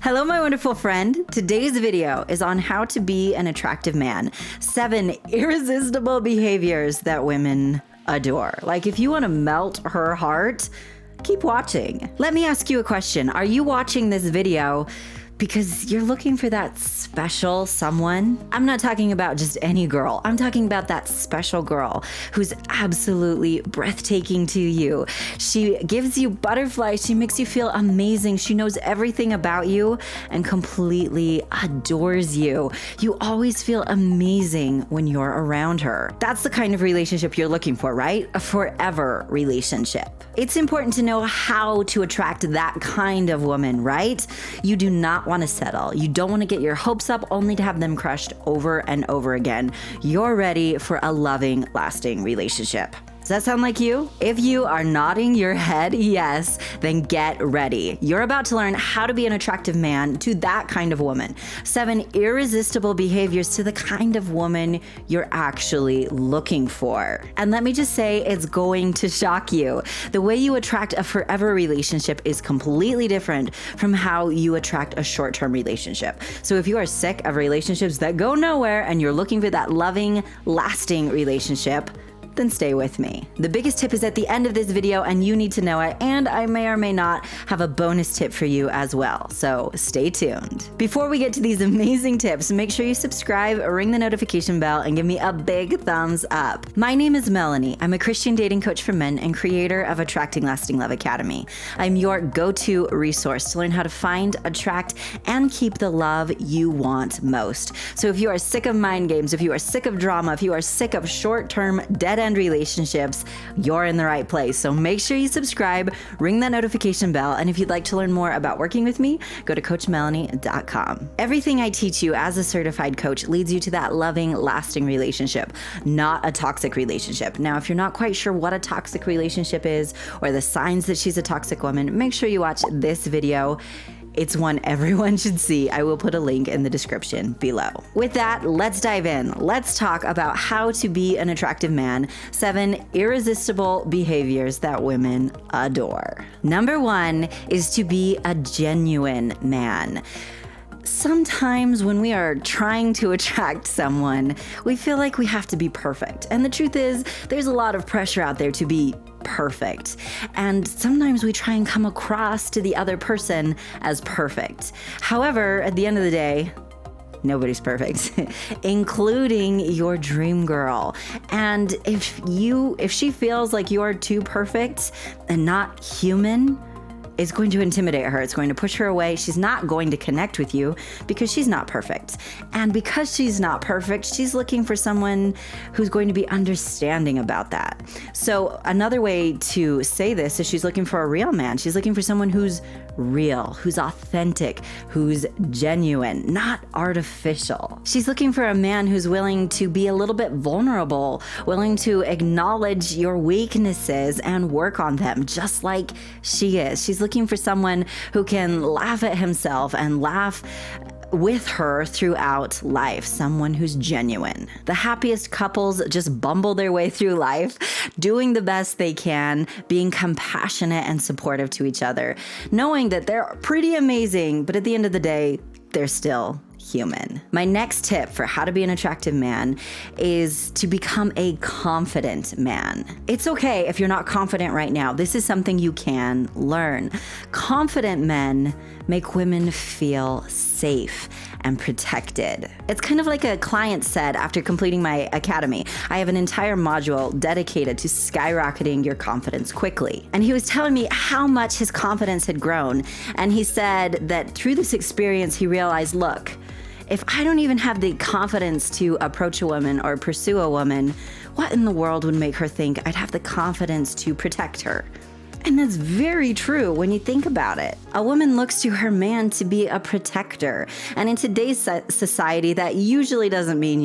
Hello, my wonderful friend. Today's video is on how to be an attractive man. 7 irresistible behaviors that women adore. Like, if you want to melt her heart, keep watching. Let me ask you a question. Are you watching this video because you're looking for that special someone? I'm not talking about just any girl. I'm talking about that special girl who's absolutely breathtaking to you. She gives you butterflies. She makes you feel amazing. She knows everything about you and completely adores you. You always feel amazing when you're around her. That's the kind of relationship you're looking for, right? A forever relationship. It's important to know how to attract that kind of woman, right? You do not want to settle. You don't want to get your hopes up only to have them crushed over and over again. You're ready for a loving, lasting relationship. Does that sound like you? If you are nodding your head yes, then get ready. You're about to learn how to be an attractive man to that kind of woman. 7 irresistible behaviors to the kind of woman you're actually looking for. And let me just say, it's going to shock you. The way you attract a forever relationship is completely different from how you attract a short-term relationship. So if you are sick of relationships that go nowhere and you're looking for that loving, lasting relationship, then stay with me. The biggest tip is at the end of this video and you need to know it, and I may or may not have a bonus tip for you as well, so stay tuned. Before we get to these amazing tips, make sure you subscribe, ring the notification bell, and give me a big thumbs up. My name is Melannie. I'm a Christian dating coach for men and creator of Attracting Lasting Love Academy. I'm your go-to resource to learn how to find, attract, and keep the love you want most. So if you are sick of mind games, if you are sick of drama, if you are sick of short-term dead-end relationships, you're in the right place. So make sure you subscribe, ring that notification bell, and if you'd like to learn more about working with me, go to coachmelannie.com. Everything I teach you as a certified coach leads you to that loving, lasting relationship, not a toxic relationship. Now, if you're not quite sure what a toxic relationship is or the signs that she's a toxic woman, make sure you watch this video. It's one everyone should see. I will put a link in the description below. With that, let's dive in. Let's talk about how to be an attractive man. 7 irresistible behaviors that women adore. Number 1 is to be a genuine man. Sometimes when we are trying to attract someone, we feel like we have to be perfect. And the truth is, there's a lot of pressure out there to be perfect. And sometimes we try and come across to the other person as perfect. However, at the end of the day, nobody's perfect, including your dream girl. And if she feels like you're too perfect and not human, it's going to intimidate her. It's going to push her away. She's not going to connect with you because she's not perfect. And because she's not perfect, she's looking for someone who's going to be understanding about that. So another way to say this is she's looking for a real man. She's looking for someone who's real, who's authentic, who's genuine, not artificial. She's looking for a man who's willing to be a little bit vulnerable, willing to acknowledge your weaknesses and work on them just like she is. She's looking for someone who can laugh at himself and laugh with her throughout life, someone who's genuine. The happiest couples just bumble their way through life, doing the best they can, being compassionate and supportive to each other, knowing that they're pretty amazing, but at the end of the day, they're still human. My next tip for how to be an attractive man is to become a confident man. It's okay if you're not confident right now. This is something you can learn. Confident men make women feel safe and protected. It's kind of like a client said after completing my academy. I have an entire module dedicated to skyrocketing your confidence quickly. And he was telling me how much his confidence had grown. And he said that through this experience, he realized, look, if I don't even have the confidence to approach a woman or pursue a woman, what in the world would make her think I'd have the confidence to protect her? And that's very true when you think about it. A woman looks to her man to be a protector. And in today's society, that usually doesn't mean,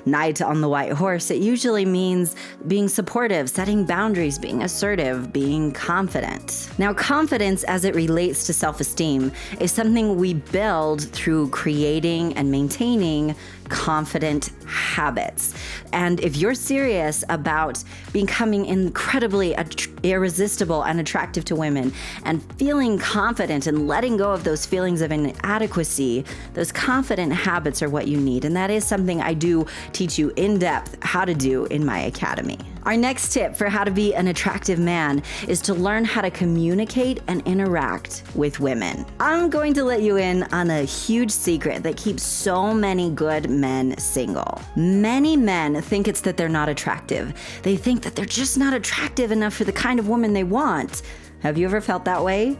knight on the white horse. It usually means being supportive, setting boundaries, being assertive, being confident. Now, confidence as it relates to self-esteem is something we build through creating and maintaining confident habits. And if you're serious about becoming incredibly irresistible and attractive to women and feeling confident confident and letting go of those feelings of inadequacy, those confident habits are what you need. And that is something I do teach you in depth how to do in my academy. Our next tip for how to be an attractive man is to learn how to communicate and interact with women. I'm going to let you in on a huge secret that keeps so many good men single. Many men think it's that they're not attractive. They think that they're just not attractive enough for the kind of woman they want. Have you ever felt that way?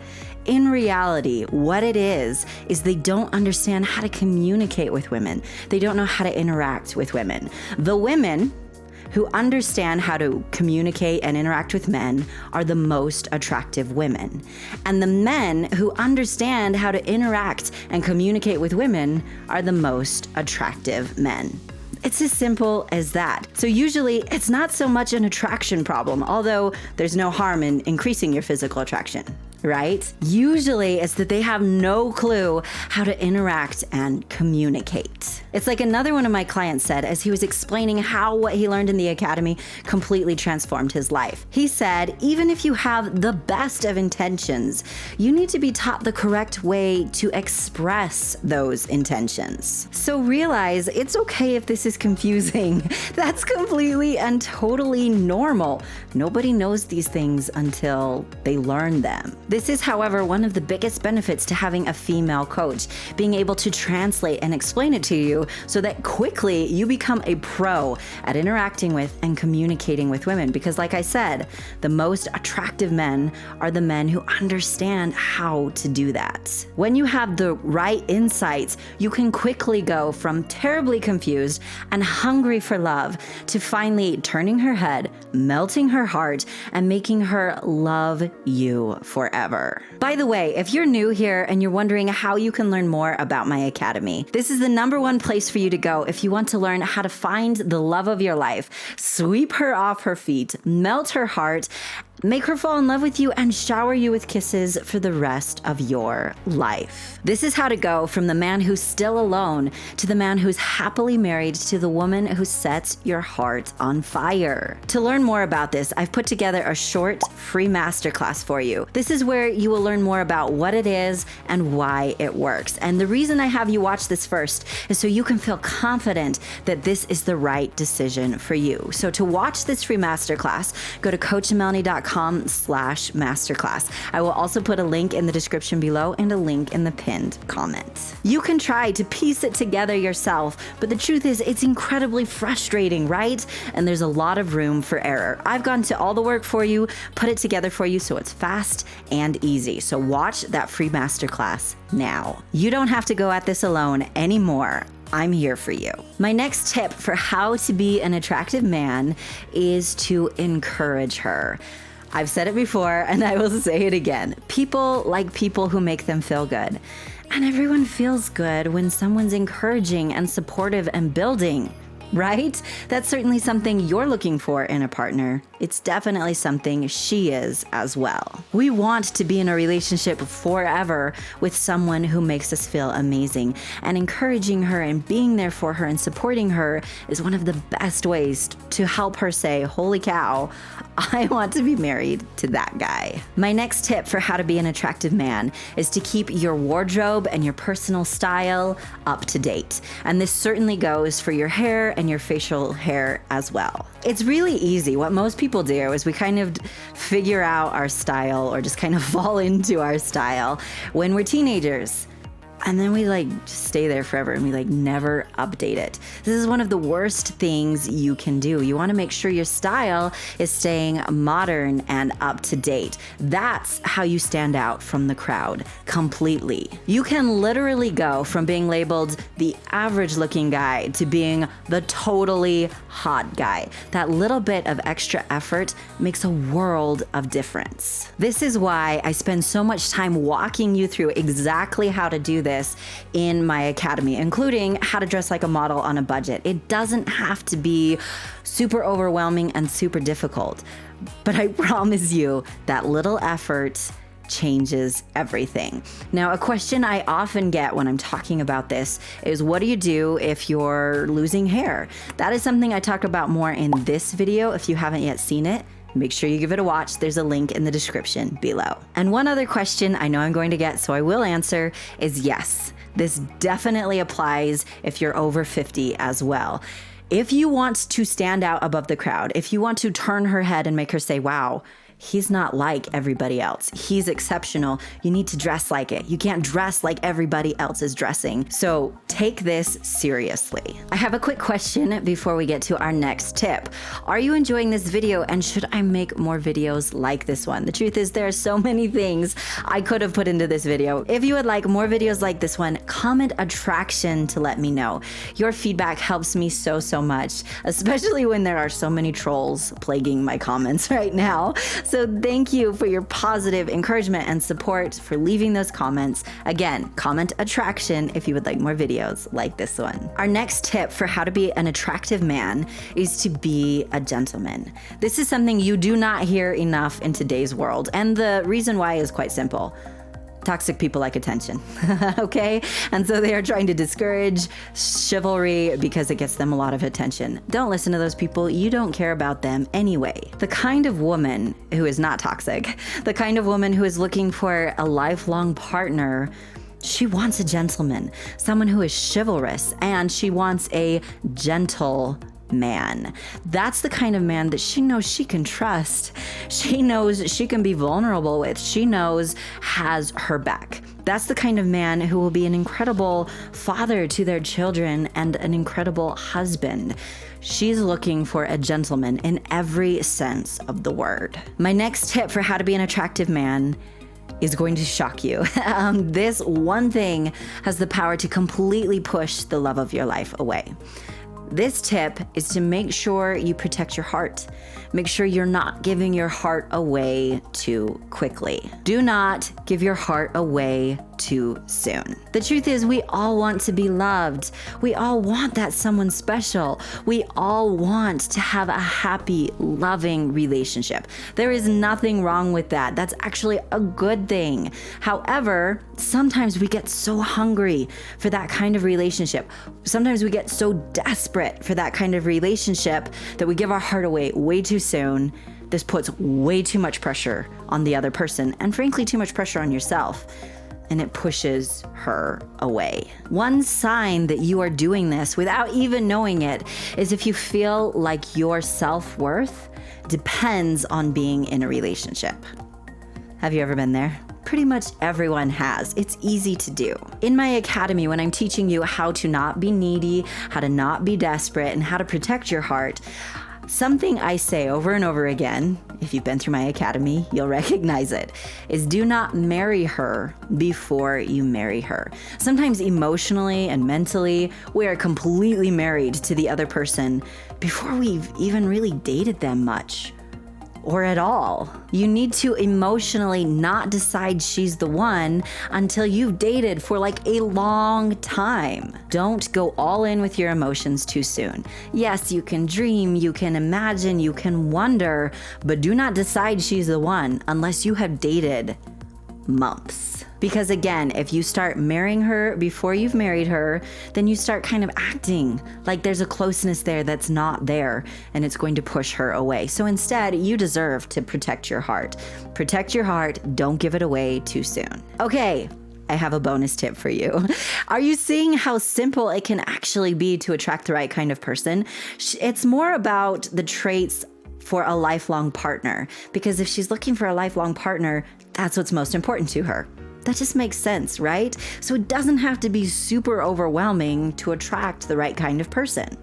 In reality, what it is they don't understand how to communicate with women. They don't know how to interact with women. The women who understand how to communicate and interact with men are the most attractive women. And the men who understand how to interact and communicate with women are the most attractive men. It's as simple as that. So usually it's not so much an attraction problem, although there's no harm in increasing your physical attraction, right? Usually it's that they have no clue how to interact and communicate. It's like another one of my clients said as he was explaining how what he learned in the academy completely transformed his life. He said, even if you have the best of intentions, you need to be taught the correct way to express those intentions. So realize it's okay if this is confusing. That's completely and totally normal. Nobody knows these things until they learn them. This is, however, one of the biggest benefits to having a female coach, being able to translate and explain it to you so that quickly you become a pro at interacting with and communicating with women. Because like I said, the most attractive men are the men who understand how to do that. When you have the right insights, you can quickly go from terribly confused and hungry for love to finally turning her head, melting her heart, and making her love you forever. By the way, if you're new here and you're wondering how you can learn more about my academy, this is the #1 place for you to go if you want to learn how to find the love of your life, sweep her off her feet, melt her heart, make her fall in love with you, and shower you with kisses for the rest of your life. This is how to go from the man who's still alone to the man who's happily married to the woman who sets your heart on fire. To learn more about this, I've put together a short, free masterclass for you. This is where you will learn more about what it is and why it works. And the reason I have you watch this first is so you can feel confident that this is the right decision for you. So to watch this free masterclass, go to coachmelannie.com/masterclass. I will also put a link in the description below and a link in the pinned comment. You can try to piece it together yourself, but the truth is it's incredibly frustrating, right? And there's a lot of room for error. I've gone to all the work for you, put it together for you so it's fast and easy. So watch that free masterclass now. You don't have to go at this alone anymore. I'm here for you. My next tip for how to be an attractive man is to encourage her. I've said it before and I will say it again. People like people who make them feel good. And everyone feels good when someone's encouraging and supportive and building, right? That's certainly something you're looking for in a partner. It's definitely something she is as well. We want to be in a relationship forever with someone who makes us feel amazing, and encouraging her and being there for her and supporting her is one of the best ways to help her say, holy cow, I want to be married to that guy. My next tip for how to be an attractive man is to keep your wardrobe and your personal style up to date. And this certainly goes for your hair and your facial hair as well. It's really easy. What most people do is we kind of figure out our style or just kind of fall into our style when we're teenagers. And then we just stay there forever and we never update it. This is one of the worst things you can do. You want to make sure your style is staying modern and up to date. That's how you stand out from the crowd completely. You can literally go from being labeled the average looking guy to being the totally hot guy. That little bit of extra effort makes a world of difference. This is why I spend so much time walking you through exactly how to do this in my academy, including how to dress like a model on a budget. It doesn't have to be super overwhelming and super difficult, but I promise you that little effort changes everything. Now, a question I often get when I'm talking about this is, what do you do if you're losing hair? That is something I talk about more in this video if you haven't yet seen it. make sure you give it a watch. There's a link in the description below. And one other question I know I'm going to get, so I will answer, is yes, this definitely applies if you're over 50 as well. If you want to stand out above the crowd, if you want to turn her head and make her say, wow, he's not like everybody else, he's exceptional, you need to dress like it. You can't dress like everybody else is dressing. So take this seriously. I have a quick question before we get to our next tip. Are you enjoying this video, and should I make more videos like this one? The truth is, there are so many things I could have put into this video. If you would like more videos like this one, comment attraction to let me know. Your feedback helps me so much, especially when there are so many trolls plaguing my comments right now. So thank you for your positive encouragement and support, for leaving those comments. Again, comment attraction if you would like more videos like this one. Our next tip for how to be an attractive man is to be a gentleman. This is something you do not hear enough in today's world, and the reason why is quite simple. Toxic people like attention, okay? And so they are trying to discourage chivalry because it gets them a lot of attention. Don't listen to those people. You don't care about them anyway. The kind of woman who is not toxic, the kind of woman who is looking for a lifelong partner, she wants a gentleman, someone who is chivalrous, and she wants a gentle man. That's the kind of man that she knows she can trust. She knows she can be vulnerable with. She knows has her back. That's the kind of man who will be an incredible father to their children and an incredible husband. She's looking for a gentleman in every sense of the word. My next tip for how to be an attractive man is going to shock you. This one thing has the power to completely push the love of your life away. This tip is to make sure you protect your heart. Make sure you're not giving your heart away too quickly. Do not give your heart away too soon. The truth is, we all want to be loved. We all want that someone special. We all want to have a happy, loving relationship. There is nothing wrong with that. That's actually a good thing. However, sometimes we get so hungry for that kind of relationship. Sometimes we get so desperate for that kind of relationship that we give our heart away way too soon. This puts way too much pressure on the other person, and frankly, too much pressure on yourself. And it pushes her away. One sign that you are doing this without even knowing it is if you feel like your self-worth depends on being in a relationship. Have you ever been there? Pretty much everyone has. It's easy to do. In my academy, when I'm teaching you how to not be needy, how to not be desperate, and how to protect your heart, something I say over and over again, if you've been through my academy, you'll recognize it, is do not marry her before you marry her. Sometimes emotionally and mentally, we are completely married to the other person before we've even really dated them much or at all. You need to emotionally not decide she's the one until you've dated for like a long time. Don't go all in with your emotions too soon. Yes, you can dream, you can imagine, you can wonder, but do not decide she's the one unless you have dated months. Because again, if you start marrying her before you've married her, then you start kind of acting like there's a closeness there that's not there, and it's going to push her away. So instead, you deserve to protect your heart. Protect your heart, don't give it away too soon. Okay, I have a bonus tip for you. Are you seeing how simple it can actually be to attract the right kind of person? It's more about the traits for a lifelong partner, because if she's looking for a lifelong partner, that's what's most important to her. That just makes sense, right? So it doesn't have to be super overwhelming to attract the right kind of person.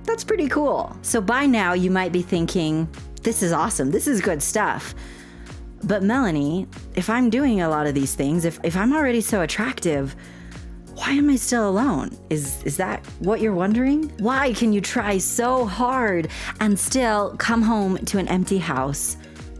That's pretty cool. So by now you might be thinking, this is awesome, this is good stuff. But Melannie, if I'm doing a lot of these things, if I'm already so attractive, why am I still alone? Is that what you're wondering? Why can you try so hard and still come home to an empty house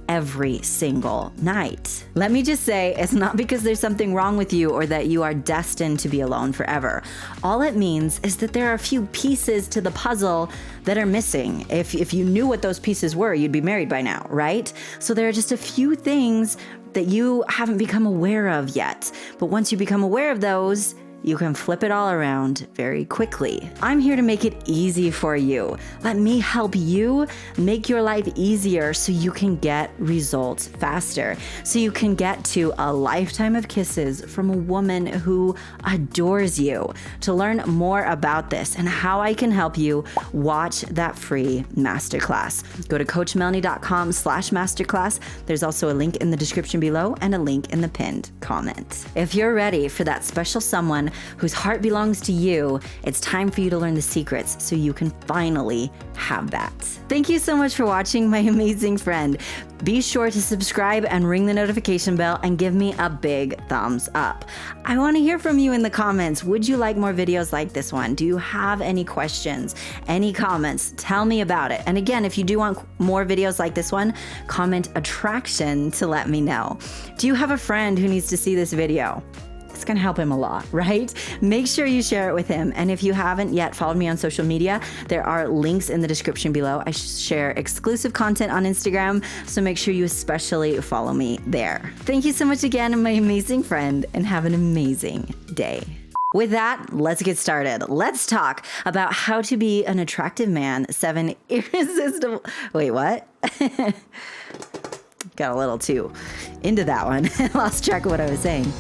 every single night? Let me just say, it's not because there's something wrong with you or that you are destined to be alone forever. All it means is that there are a few pieces to the puzzle that are missing. If you knew what those pieces were, you'd be married by now, right? So there are just a few things that you haven't become aware of yet. But once you become aware of those, you can flip it all around very quickly. I'm here to make it easy for you. Let me help you make your life easier so you can get results faster, so you can get to a lifetime of kisses from a woman who adores you. To learn more about this and how I can help you, watch that free masterclass. Go to coachmelannie.com/masterclass. There's also a link in the description below and a link in the pinned comment. If you're ready for that special someone whose heart belongs to you, it's time for you to learn the secrets so you can finally have that. Thank you so much for watching, my amazing friend. Be sure to subscribe and ring the notification bell and give me a big thumbs up. I want to hear from you in the comments. Would you like more videos like this one? Do you have any questions, any comments? Tell me about it. And again, if you do want more videos like this one, comment attraction to let me know. Do you have a friend who needs to see this video? It's going to help him a lot, right? Make sure you share it with him. And if you haven't yet followed me on social media, there are links in the description below. I share exclusive content on Instagram, so make sure you especially follow me there. Thank you so much again, my amazing friend, and have an amazing day. With that, let's get started. Let's talk about how to be an attractive man, 7 irresistible... Wait, what? Got a little too into that one. Lost track of what I was saying.